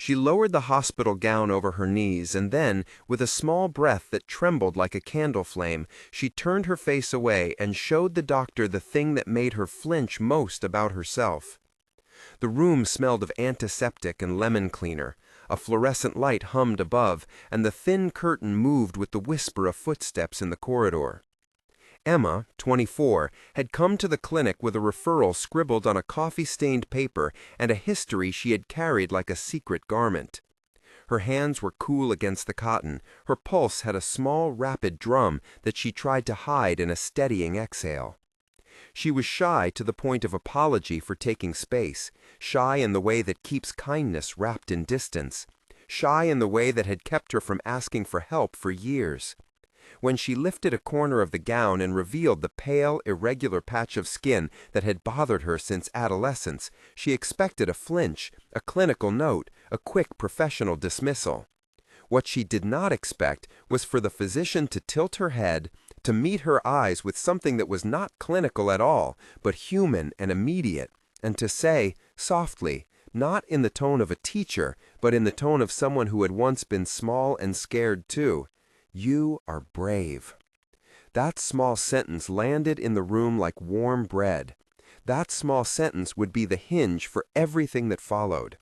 She lowered the hospital gown over her knees, and then, with a small breath that trembled like a candle flame, she turned her face away and showed the doctor the thing that made her flinch most about herself. The room smelled of antiseptic and lemon cleaner. A fluorescent light hummed above, and the thin curtain moved with the whisper of footsteps in the corridor. Emma, 24, had come to the clinic with a referral scribbled on a coffee-stained paper and a history she had carried like a secret garment. Her hands were cool against the cotton. Her pulse had a small, rapid drum that she tried to hide in a steadying exhale. She was shy to the point of apology for taking space, shy in the way that keeps kindness wrapped in distance, shy in the way that had kept her from asking for help for years. When she lifted a corner of the gown and revealed the pale, irregular patch of skin that had bothered her since adolescence, she expected a flinch, a clinical note, a quick professional dismissal. What she did not expect was for the physician to tilt her head, to meet her eyes with something that was not clinical at all, but human and immediate, and to say, softly, not in the tone of a teacher, but in the tone of someone who had once been small and scared too, "You are brave." That small sentence landed in the room like warm bread. That small sentence would be the hinge for everything that followed.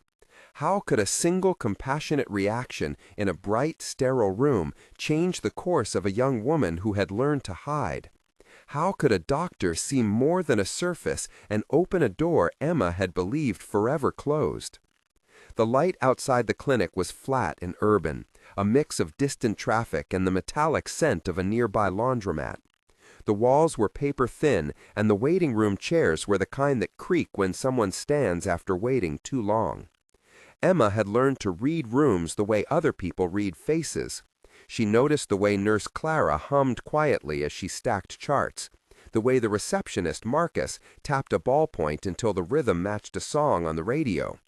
How could a single compassionate reaction in a bright, sterile room change the course of a young woman who had learned to hide? How could a doctor see more than a surface and open a door Emma had believed forever closed? The light outside the clinic was flat and urban, a mix of distant traffic and the metallic scent of a nearby laundromat. The walls were paper-thin, and the waiting room chairs were the kind that creak when someone stands after waiting too long. Emma had learned to read rooms the way other people read faces. She noticed the way Nurse Clara hummed quietly as she stacked charts, the way the receptionist, Marcus, tapped a ballpoint until the rhythm matched a song on the radio.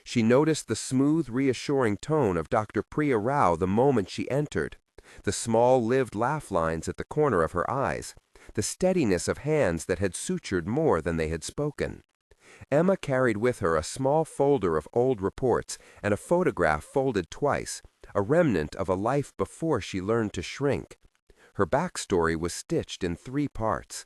She noticed the smooth, reassuring tone of Dr. Priya Rao the moment she entered, the small, lived laugh lines at the corner of her eyes, the steadiness of hands that had sutured more than they had spoken. Emma carried with her a small folder of old reports and a photograph folded twice, a remnant of a life before she learned to shrink. Her backstory was stitched in 3 parts.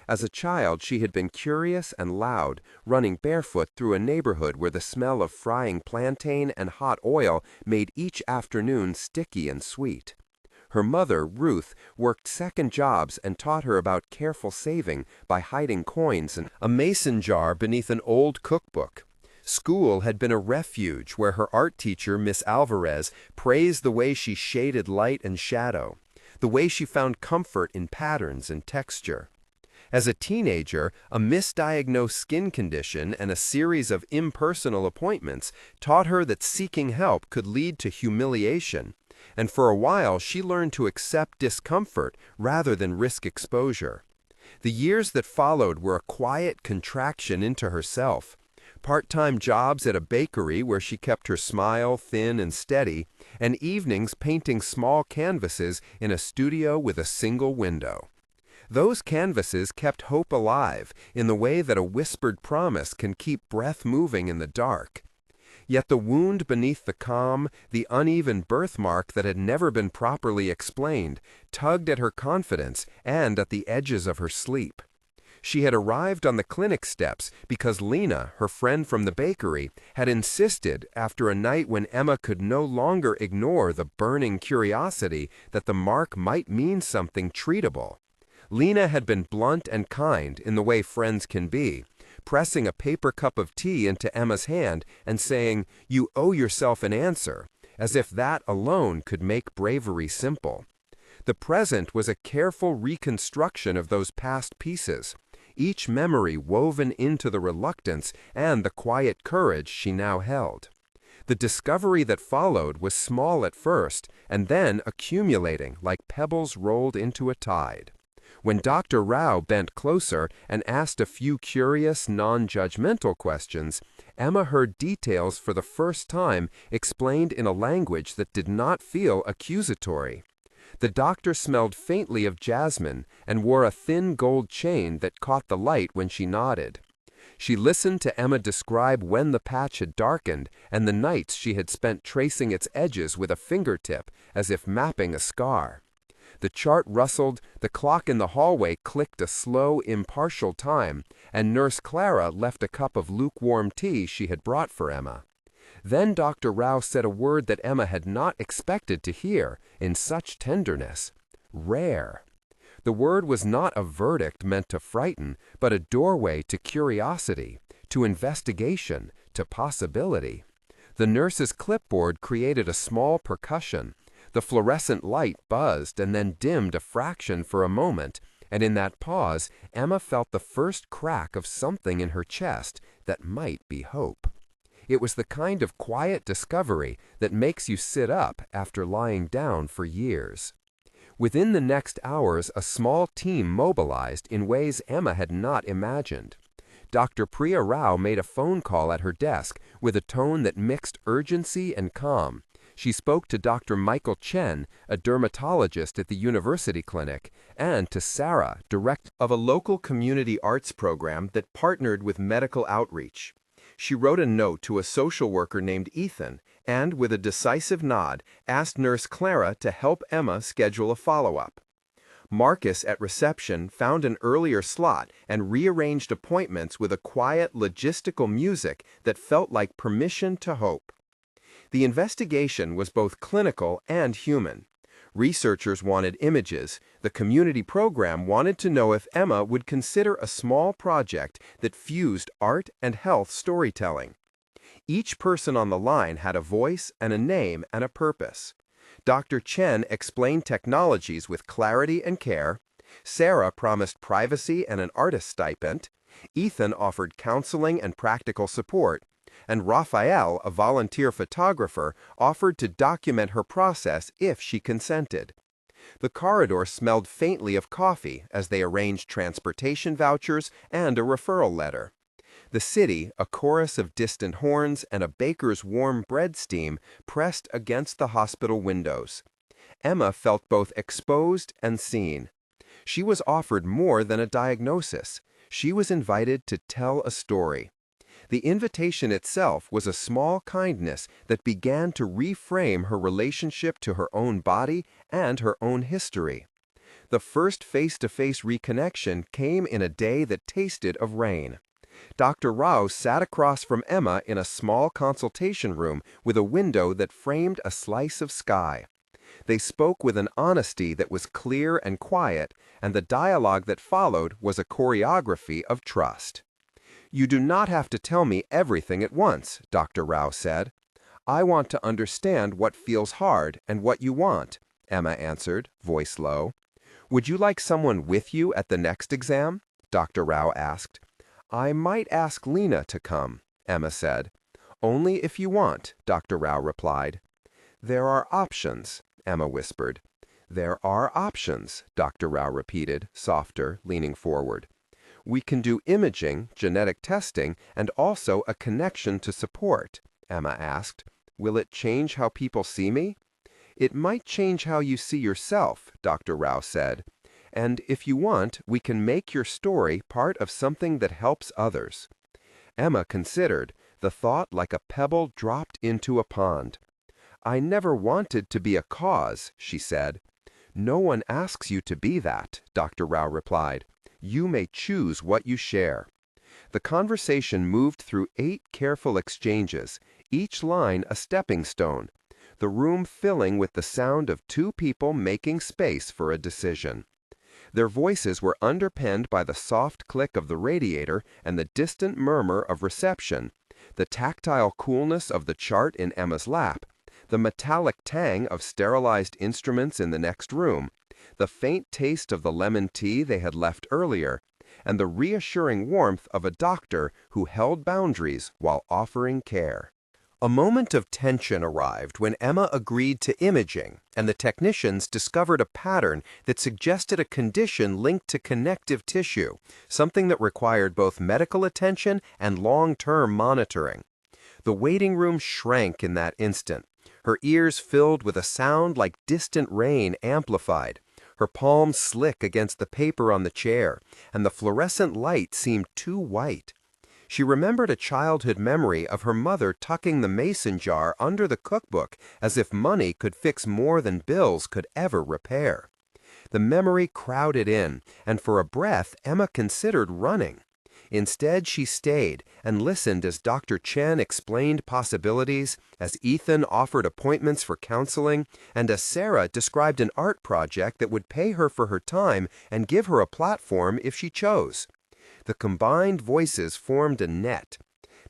As a child, she had been curious and loud, running barefoot through a neighborhood where the smell of frying plantain and hot oil made each afternoon sticky and sweet. Her mother, Ruth, worked second jobs and taught her about careful saving by hiding coins in a mason jar beneath an old cookbook. School had been a refuge where her art teacher, Miss Alvarez, praised the way she shaded light and shadow, the way she found comfort in patterns and texture. As a teenager, a misdiagnosed skin condition and a series of impersonal appointments taught her that seeking help could lead to humiliation, and for a while she learned to accept discomfort rather than risk exposure. The years that followed were a quiet contraction into herself. Part-time jobs at a bakery where she kept her smile thin and steady, and evenings painting small canvases in a studio with a single window. Those canvases kept hope alive in the way that a whispered promise can keep breath moving in the dark. Yet the wound beneath the calm, the uneven birthmark that had never been properly explained, tugged at her confidence and at the edges of her sleep. She had arrived on the clinic steps because Lena, her friend from the bakery, had insisted, after a night when Emma could no longer ignore the burning curiosity, that the mark might mean something treatable. Lena had been blunt and kind in the way friends can be, pressing a paper cup of tea into Emma's hand and saying, "You owe yourself an answer," as if that alone could make bravery simple. The present was a careful reconstruction of those past pieces, each memory woven into the reluctance and the quiet courage she now held. The discovery that followed was small at first, and then accumulating like pebbles rolled into a tide. When Dr. Rao bent closer and asked a few curious, non-judgmental questions, Emma heard details for the first time explained in a language that did not feel accusatory. The doctor smelled faintly of jasmine and wore a thin gold chain that caught the light when she nodded. She listened to Emma describe when the patch had darkened and the nights she had spent tracing its edges with a fingertip as if mapping a scar. The chart rustled, the clock in the hallway clicked a slow, impartial time, and Nurse Clara left a cup of lukewarm tea she had brought for Emma. Then Dr. Rao said a word that Emma had not expected to hear in such tenderness: rare. The word was not a verdict meant to frighten, but a doorway to curiosity, to investigation, to possibility. The nurse's clipboard created a small percussion. The fluorescent light buzzed and then dimmed a fraction for a moment, and in that pause, Emma felt the first crack of something in her chest that might be hope. It was the kind of quiet discovery that makes you sit up after lying down for years. Within the next hours, a small team mobilized in ways Emma had not imagined. Dr. Priya Rao made a phone call at her desk with a tone that mixed urgency and calm. She spoke to Dr. Michael Chen, a dermatologist at the university clinic, and to Sarah, director of a local community arts program that partnered with medical outreach. She wrote a note to a social worker named Ethan and, with a decisive nod, asked Nurse Clara to help Emma schedule a follow-up. Marcus at reception found an earlier slot and rearranged appointments with a quiet, logistical music that felt like permission to hope. The investigation was both clinical and human. Researchers wanted images. The community program wanted to know if Emma would consider a small project that fused art and health storytelling. Each person on the line had a voice and a name and a purpose. Dr. Chen explained technologies with clarity and care. Sarah promised privacy and an artist stipend. Ethan offered counseling and practical support. And Raphael, a volunteer photographer, offered to document her process if she consented. The corridor smelled faintly of coffee as they arranged transportation vouchers and a referral letter. The city, a chorus of distant horns and a baker's warm bread steam, pressed against the hospital windows. Emma felt both exposed and seen. She was offered more than a diagnosis. She was invited to tell a story. The invitation itself was a small kindness that began to reframe her relationship to her own body and her own history. The first face-to-face reconnection came in a day that tasted of rain. Dr. Rao sat across from Emma in a small consultation room with a window that framed a slice of sky. They spoke with an honesty that was clear and quiet, and the dialogue that followed was a choreography of trust. "You do not have to tell me everything at once," Dr. Rao said. "I want to understand what feels hard and what you want," Emma answered, voice low. "Would you like someone with you at the next exam?" Dr. Rao asked. "I might ask Lena to come," Emma said. "Only if you want," Dr. Rao replied. "There are options," Emma whispered. "There are options," Dr. Rao repeated, softer, leaning forward. "We can do imaging, genetic testing, and also a connection to support," Emma asked. "Will it change how people see me?" "It might change how you see yourself," Dr. Rao said. "And if you want, we can make your story part of something that helps others." Emma considered, the thought like a pebble dropped into a pond. "I never wanted to be a cause," she said. "No one asks you to be that," Dr. Rao replied. "You may choose what you share." The conversation moved through 8 careful exchanges, each line a stepping stone, the room filling with the sound of 2 people making space for a decision. Their voices were underpinned by the soft click of the radiator and the distant murmur of reception, the tactile coolness of the chart in Emma's lap, the metallic tang of sterilized instruments in the next room, the faint taste of the lemon tea they had left earlier, and the reassuring warmth of a doctor who held boundaries while offering care. A moment of tension arrived when Emma agreed to imaging, and the technicians discovered a pattern that suggested a condition linked to connective tissue, something that required both medical attention and long-term monitoring. The waiting room shrank in that instant. Her ears filled with a sound like distant rain amplified. Her palms slick against the paper on the chair, and the fluorescent light seemed too white. She remembered a childhood memory of her mother tucking the mason jar under the cookbook as if money could fix more than bills could ever repair. The memory crowded in, and for a breath Emma considered running. Instead, she stayed and listened as Dr. Chen explained possibilities, as Ethan offered appointments for counseling, and as Sarah described an art project that would pay her for her time and give her a platform if she chose. The combined voices formed a net.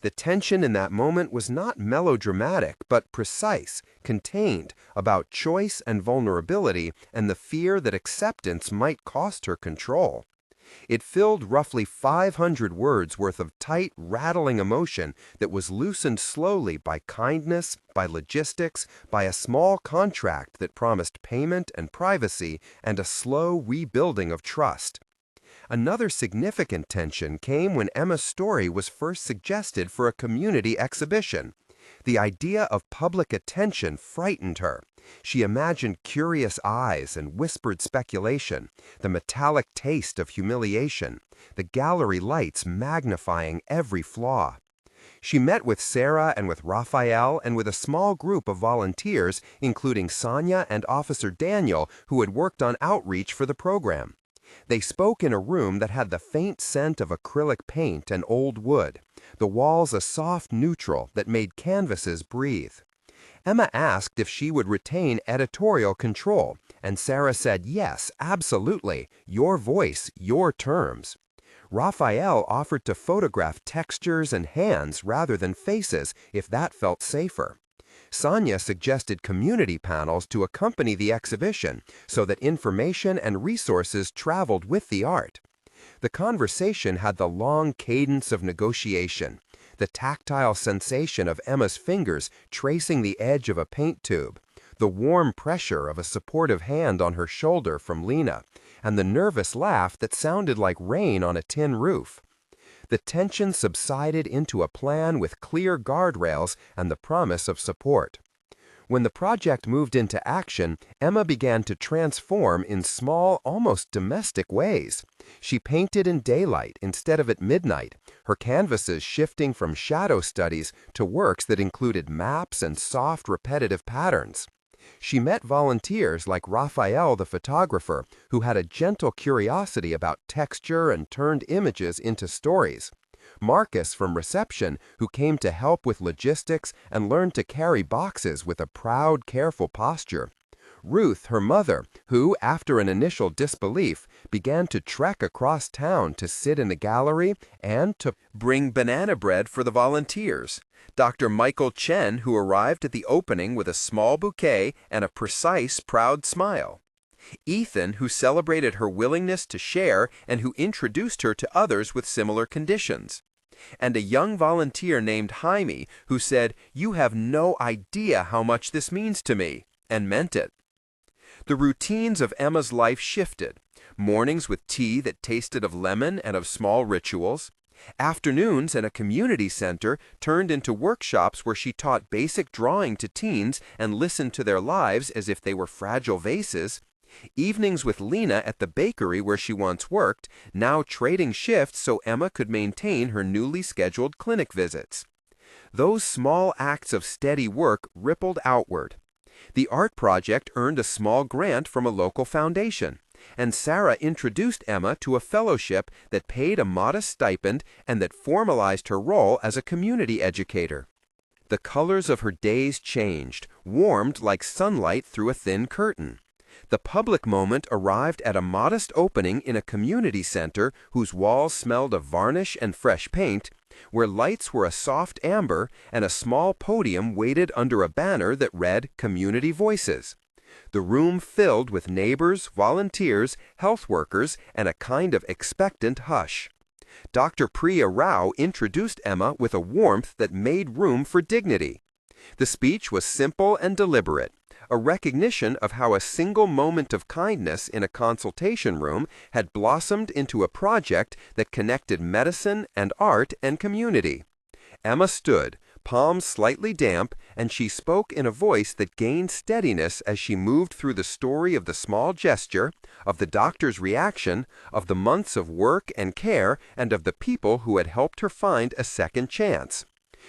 The tension in that moment was not melodramatic, but precise, contained, about choice and vulnerability and the fear that acceptance might cost her control. It filled roughly 500 words worth of tight, rattling emotion that was loosened slowly by kindness, by logistics, by a small contract that promised payment and privacy and a slow rebuilding of trust. Another significant tension came when Emma's story was first suggested for a community exhibition. The idea of public attention frightened her. She imagined curious eyes and whispered speculation, the metallic taste of humiliation, the gallery lights magnifying every flaw. She met with Sarah and with Raphael and with a small group of volunteers, including Sonia and Officer Daniel, who had worked on outreach for the program. They spoke in a room that had the faint scent of acrylic paint and old wood, the walls a soft neutral that made canvases breathe. Emma asked if she would retain editorial control, and Sarah said yes, absolutely, your voice, your terms. Raphael offered to photograph textures and hands rather than faces if that felt safer. Sonia suggested community panels to accompany the exhibition so that information and resources traveled with the art. The conversation had the long cadence of negotiation, the tactile sensation of Emma's fingers tracing the edge of a paint tube, the warm pressure of a supportive hand on her shoulder from Lena, and the nervous laugh that sounded like rain on a tin roof. The tension subsided into a plan with clear guardrails and the promise of support. When the project moved into action, Emma began to transform in small, almost domestic ways. She painted in daylight instead of at midnight, her canvases shifting from shadow studies to works that included maps and soft, repetitive patterns. She met volunteers like Raphael the photographer, who had a gentle curiosity about texture and turned images into stories. Marcus from reception, who came to help with logistics and learned to carry boxes with a proud, careful posture. Ruth, her mother, who, after an initial disbelief, began to trek across town to sit in the gallery and to bring banana bread for the volunteers. Dr. Michael Chen, who arrived at the opening with a small bouquet and a precise, proud smile. Ethan, who celebrated her willingness to share and who introduced her to others with similar conditions. And a young volunteer named Jaime, who said, "You have no idea how much this means to me," and meant it. The routines of Emma's life shifted. Mornings with tea that tasted of lemon and of small rituals. Afternoons in a community center turned into workshops where she taught basic drawing to teens and listened to their lives as if they were fragile vases. Evenings with Lena at the bakery where she once worked, now trading shifts so Emma could maintain her newly scheduled clinic visits. Those small acts of steady work rippled outward. The art project earned a small grant from a local foundation, and Sarah introduced Emma to a fellowship that paid a modest stipend and that formalized her role as a community educator. The colors of her days changed, warmed like sunlight through a thin curtain. The public moment arrived at a modest opening in a community center whose walls smelled of varnish and fresh paint, where lights were a soft amber and a small podium waited under a banner that read Community Voices. The room filled with neighbors, volunteers, health workers, and a kind of expectant hush. Dr. Priya Rao introduced Emma with a warmth that made room for dignity. The speech was simple and deliberate, a recognition of how a single moment of kindness in a consultation room had blossomed into a project that connected medicine and art and community. Emma stood, palms slightly damp, and she spoke in a voice that gained steadiness as she moved through the story of the small gesture, of the doctor's reaction, of the months of work and care, and of the people who had helped her find a second chance.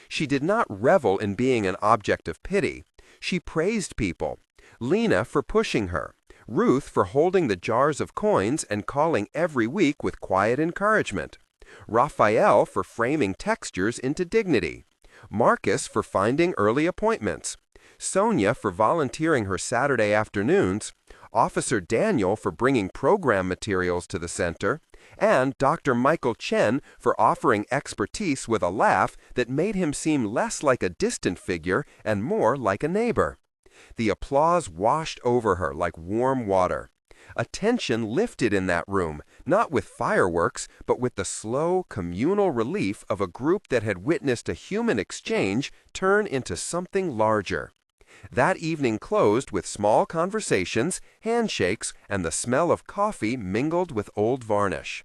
She did not revel in being an object of pity. She praised people. Lena for pushing her, Ruth for holding the jars of coins and calling every week with quiet encouragement, Raphael for framing textures into dignity, Marcus for finding early appointments, Sonia for volunteering her Saturday afternoons, Officer Daniel for bringing program materials to the center, and Dr. Michael Chen for offering expertise with a laugh that made him seem less like a distant figure and more like a neighbor. The applause washed over her like warm water. A tension lifted in that room, not with fireworks, but with the slow, communal relief of a group that had witnessed a human exchange turn into something larger. That evening closed with small conversations, handshakes, and the smell of coffee mingled with old varnish.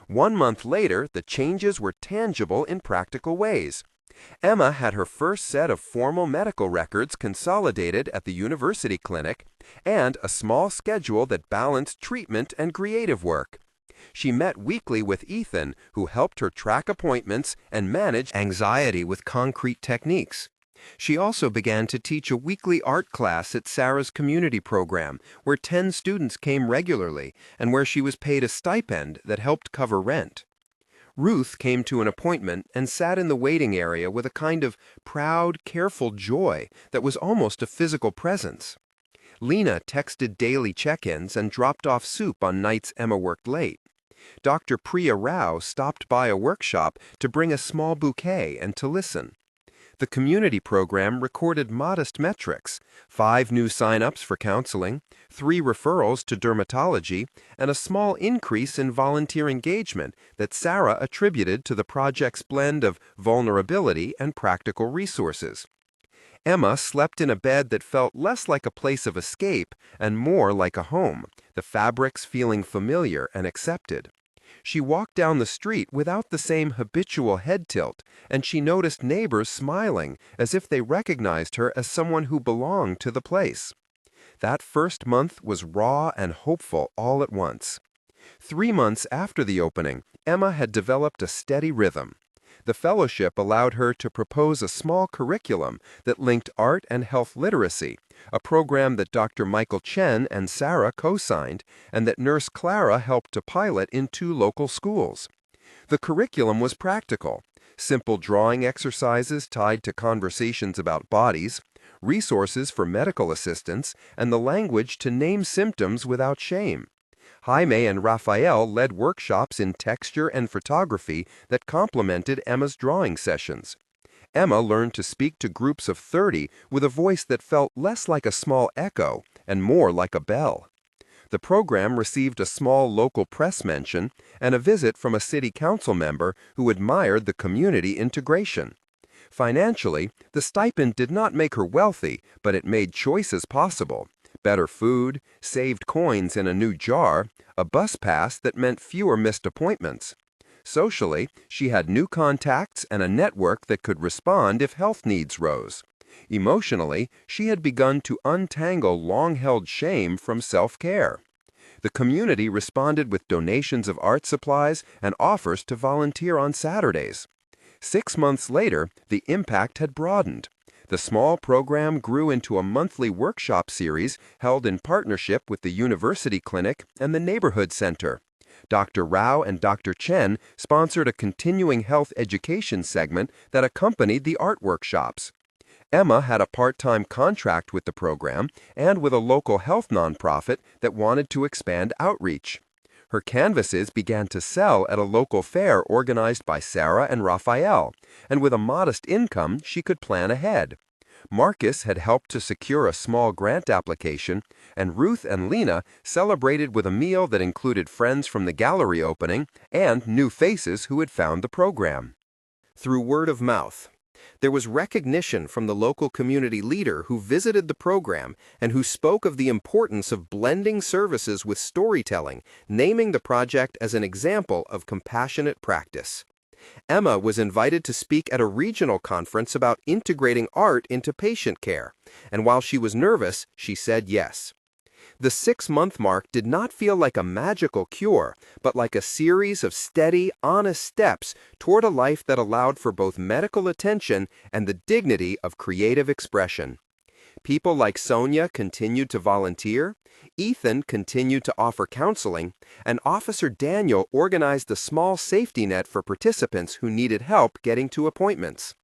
1 month later, the changes were tangible in practical ways. Emma had her first set of formal medical records consolidated at the university clinic and a small schedule that balanced treatment and creative work. She met weekly with Ethan, who helped her track appointments and manage anxiety with concrete techniques. She also began to teach a weekly art class at Sarah's community program, where 10 students came regularly and where she was paid a stipend that helped cover rent. Ruth came to an appointment and sat in the waiting area with a kind of proud, careful joy that was almost a physical presence. Lena texted daily check-ins and dropped off soup on nights Emma worked late. Dr. Priya Rao stopped by a workshop to bring a small bouquet and to listen. The community program recorded modest metrics: 5 new sign-ups for counseling, 3 referrals to dermatology, and a small increase in volunteer engagement that Sarah attributed to the project's blend of vulnerability and practical resources. Emma slept in a bed that felt less like a place of escape and more like a home, the fabrics feeling familiar and accepted. She walked down the street without the same habitual head tilt, and she noticed neighbors smiling as if they recognized her as someone who belonged to the place. That first month was raw and hopeful all at once. 3 months after the opening, Emma had developed a steady rhythm. The fellowship allowed her to propose a small curriculum that linked art and health literacy, a program that Dr. Michael Chen and Sarah co-signed, and that Nurse Clara helped to pilot in 2 local schools. The curriculum was practical: simple drawing exercises tied to conversations about bodies, resources for medical assistance, and the language to name symptoms without shame. Jaime and Raphael led workshops in texture and photography that complemented Emma's drawing sessions. Emma learned to speak to groups of 30 with a voice that felt less like a small echo and more like a bell. The program received a small local press mention and a visit from a city council member who admired the community integration. Financially, the stipend did not make her wealthy, but it made choices possible: better food, saved coins in a new jar, a bus pass that meant fewer missed appointments. Socially, she had new contacts and a network that could respond if health needs rose. Emotionally, she had begun to untangle long-held shame from self-care. The community responded with donations of art supplies and offers to volunteer on Saturdays. 6 months later, the impact had broadened. The small program grew into a monthly workshop series held in partnership with the university clinic and the neighborhood center. Dr. Rao and Dr. Chen sponsored a continuing health education segment that accompanied the art workshops. Emma had a part-time contract with the program and with a local health nonprofit that wanted to expand outreach. Her canvases began to sell at a local fair organized by Sarah and Raphael, and with a modest income, she could plan ahead. Marcus had helped to secure a small grant application, and Ruth and Lena celebrated with a meal that included friends from the gallery opening and new faces who had found the program. Through word of mouth, there was recognition from the local community leader who visited the program and who spoke of the importance of blending services with storytelling, naming the project as an example of compassionate practice. Emma was invited to speak at a regional conference about integrating art into patient care, and while she was nervous, she said yes. The 6-month mark did not feel like a magical cure, but like a series of steady, honest steps toward a life that allowed for both medical attention and the dignity of creative expression. People like Sonia continued to volunteer, Ethan continued to offer counseling, and Officer Daniel organized a small safety net for participants who needed help getting to appointments.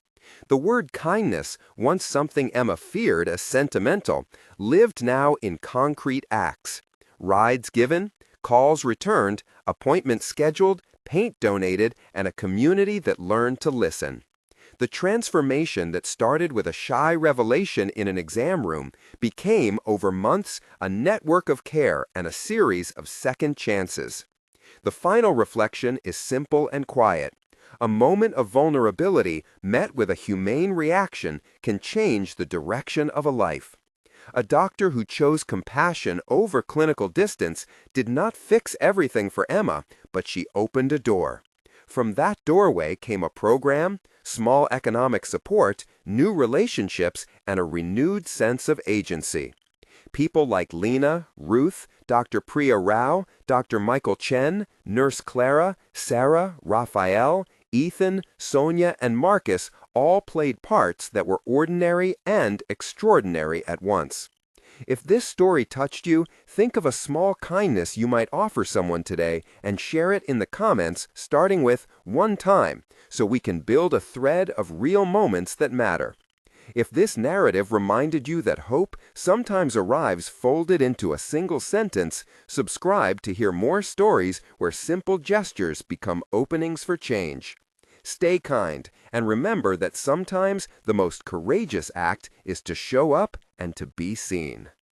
The word kindness, once something Emma feared as sentimental, lived now in concrete acts. Rides given, calls returned, appointments scheduled, paint donated, and a community that learned to listen. The transformation that started with a shy revelation in an exam room became, over months, a network of care and a series of second chances. The final reflection is simple and quiet. A moment of vulnerability met with a humane reaction can change the direction of a life. A doctor who chose compassion over clinical distance did not fix everything for Emma, but she opened a door. From that doorway came a program, small economic support, new relationships, and a renewed sense of agency. People like Lena, Ruth, Dr. Priya Rao, Dr. Michael Chen, Nurse Clara, Sarah, Raphael, Ethan, Sonia, and Marcus all played parts that were ordinary and extraordinary at once. If this story touched you, think of a small kindness you might offer someone today and share it in the comments, starting with one time, so we can build a thread of real moments that matter. If this narrative reminded you that hope sometimes arrives folded into a single sentence, subscribe to hear more stories where simple gestures become openings for change. Stay kind, and remember that sometimes the most courageous act is to show up and to be seen.